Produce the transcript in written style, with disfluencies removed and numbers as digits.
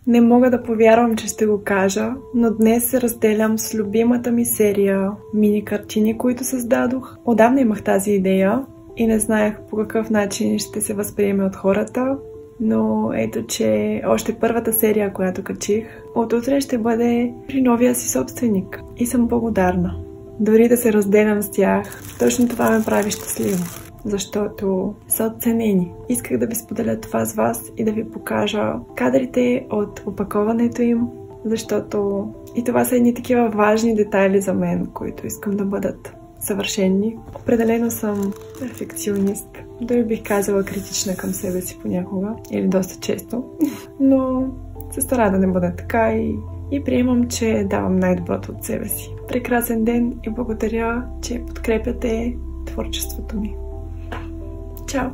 Не мога да повярвам, че ще го кажа, но днес се разделям с любимата ми серия мини картини, които създадох. Отдавна имах тази идея и не знаех по какъв начин ще се възприеме от хората, но ето, че още първата серия, която качих, от утре ще бъде при новия си собственик и съм благодарна. Дори да се разделям с тях, точно това ме прави щастлива, защото са оценени. Исках да ви споделя това с вас и да ви покажа кадрите от опаковането им, защото и това са едни такива важни детайли за мен, които искам да бъдат съвършени. Определено съм перфекционист. Дори бих казала критична към себе си понякога, или доста често, но се стара да не бъда така и приемам, че давам най-доброто от себе си. Прекрасен ден и благодаря, че подкрепяте творчеството ми. Чао!